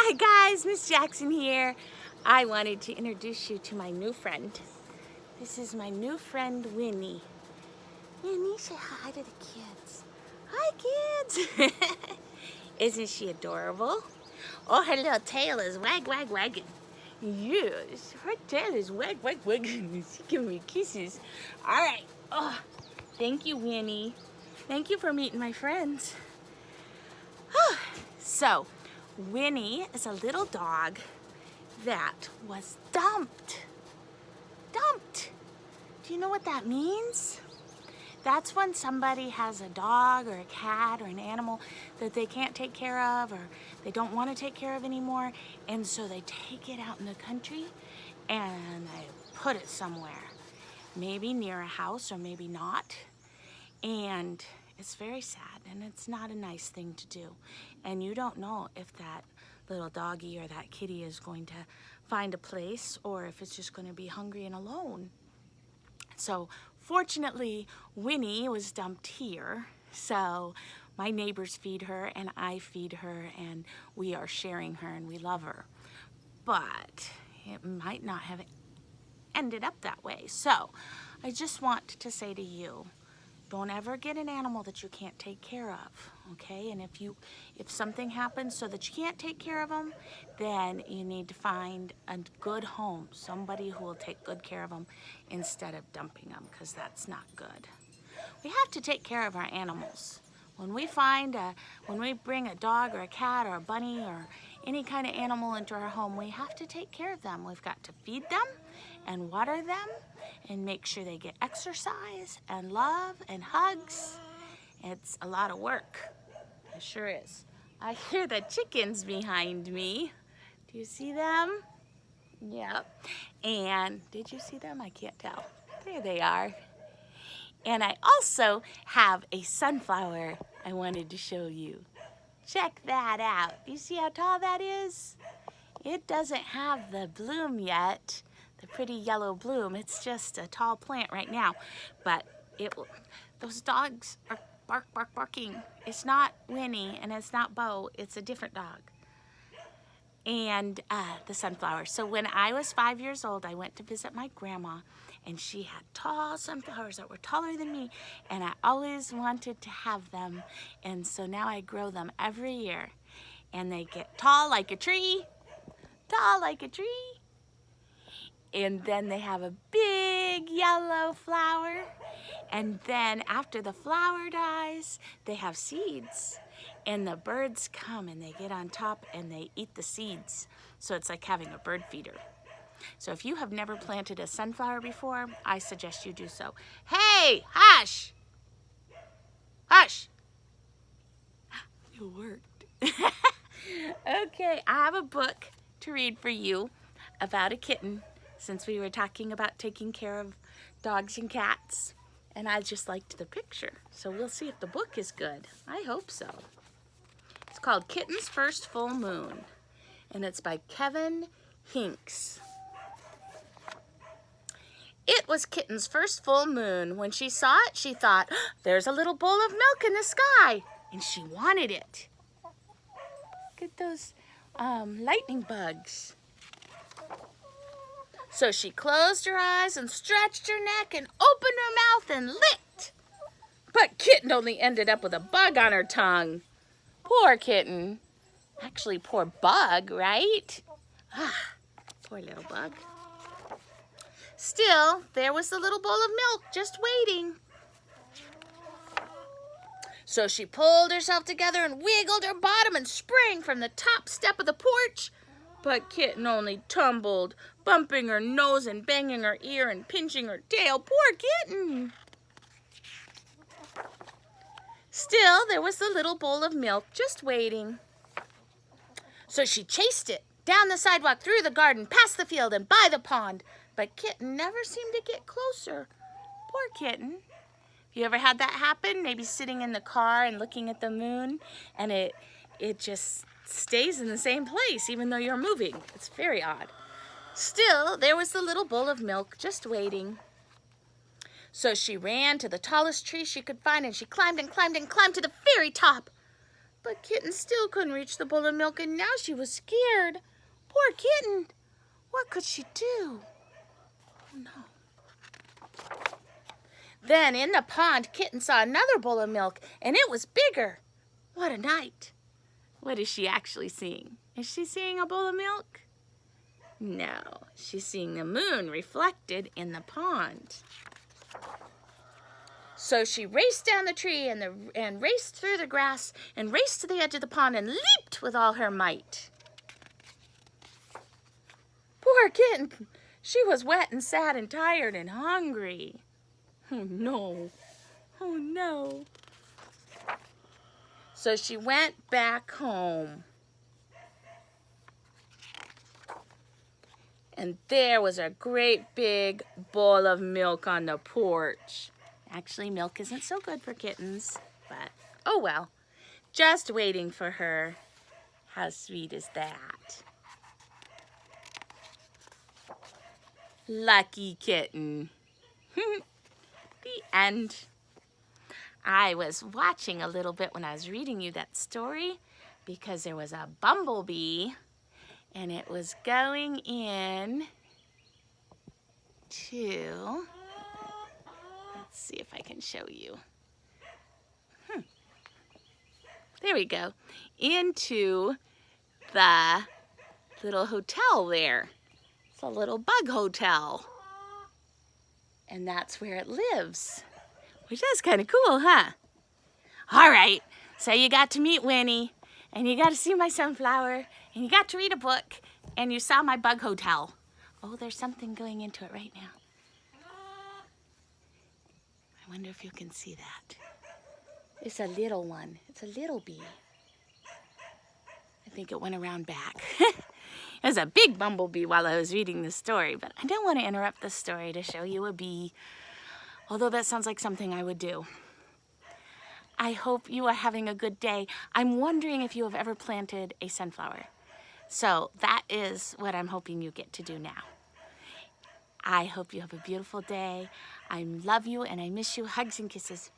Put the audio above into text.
Hi guys, Miss Jackson here. I wanted to introduce you to my new friend. This is my new friend, Winnie. Winnie, say hi to the kids. Hi kids. Isn't she adorable? Oh, her little tail is wagging. Yes, her tail is wagging. She giving me kisses. All right. Oh, thank you, Winnie. Thank you for meeting my friends. So, Winnie is a little dog that was dumped. Dumped. Do you know what that means? That's when somebody has a dog or a cat or an animal that they can't take care of or they don't want to take care of anymore, and so they take it out in the country and they put it somewhere, maybe near a house or maybe not. And it's very sad, and it's not a nice thing to do. And you don't know if that little doggy or that kitty is going to find a place or if it's just going to be hungry and alone. So fortunately, Winnie was dumped here. So my neighbors feed her and I feed her and we are sharing her and we love her. But it might not have ended up that way. So I just want to say to you, don't ever get an animal that you can't take care of, okay? And if something happens so that you can't take care of them, then you need to find a good home, somebody who will take good care of them instead of dumping them, because that's not good. We have to take care of our animals. When we bring a dog or a cat or a bunny or any kind of animal into our home, we have to take care of them. We've got to feed them and water them and make sure they get exercise and love and hugs. It's a lot of work. It sure is. I hear the chickens behind me. Do you see them? Yep. And did you see them? I can't tell. There they are. And I also have a sunflower I wanted to show you. Check that out. You see how tall that is? It doesn't have the bloom yet, the pretty yellow bloom. It's just a tall plant right now. But those dogs are barking. It's not Winnie and it's not Bo. It's a different dog. And the sunflower. So when I was 5 years old, I went to visit my grandma, and she had tall sunflowers that were taller than me, and I always wanted to have them. And so now I grow them every year, and they get tall like a tree, and then they have a big yellow flower, and then after the flower dies, they have seeds. And the birds come and they get on top and they eat the seeds. So it's like having a bird feeder. So if you have never planted a sunflower before, I suggest you do so. Hey, hush! Hush! It worked. Okay, I have a book to read for you about a kitten, since we were talking about taking care of dogs and cats. And I just liked the picture. So we'll see if the book is good. I hope so. It's called Kitten's First Full Moon, and it's by Kevin Hinks. It was Kitten's first full moon. When she saw it, she thought, there's a little bowl of milk in the sky, and she wanted it. Look at those lightning bugs. So she closed her eyes and stretched her neck and opened her mouth and licked. But Kitten only ended up with a bug on her tongue. Poor kitten. Actually, poor bug, right? Poor little bug. Still, there was the little bowl of milk just waiting. So she pulled herself together and wiggled her bottom and sprang from the top step of the porch. But Kitten only tumbled, bumping her nose and banging her ear and pinching her tail. Poor kitten. Still, there was the little bowl of milk just waiting. So she chased it down the sidewalk, through the garden, past the field, and by the pond. But Kitten never seemed to get closer. Poor kitten. Have you ever had that happen? Maybe sitting in the car and looking at the moon, and it just stays in the same place even though you're moving. It's very odd. Still, there was the little bowl of milk just waiting. So she ran to the tallest tree she could find, and she climbed and climbed and climbed to the very top. But Kitten still couldn't reach the bowl of milk, and now she was scared. Poor Kitten. What could she do? Oh, no. Then in the pond, Kitten saw another bowl of milk, and it was bigger. What a night. What is she actually seeing? Is she seeing a bowl of milk? No, she's seeing the moon reflected in the pond. So she raced down the tree and raced through the grass and raced to the edge of the pond and leaped with all her might. Poor Kitten. She was wet and sad and tired and hungry. Oh, no. Oh, no. So she went back home. And there was a great big bowl of milk on the porch. Actually, milk isn't so good for kittens, but oh well. Just waiting for her. How sweet is that? Lucky Kitten. The end. I was watching a little bit when I was reading you that story because there was a bumblebee and it was going in to, let's see if I can show you. There we go. Into the little hotel there. It's a little bug hotel. And that's where it lives. Which is kind of cool, huh? All right, so you got to meet Winnie, and you got to see my sunflower, and you got to read a book, and you saw my bug hotel. Oh, there's something going into it right now. I wonder if you can see that. It's a little one. It's a little bee. I think it went around back. It was a big bumblebee while I was reading this story, but I don't want to interrupt the story to show you a bee, although that sounds like something I would do. I hope you are having a good day. I'm wondering if you have ever planted a sunflower. So that is what I'm hoping you get to do now. I hope you have a beautiful day. I love you and I miss you. Hugs and kisses.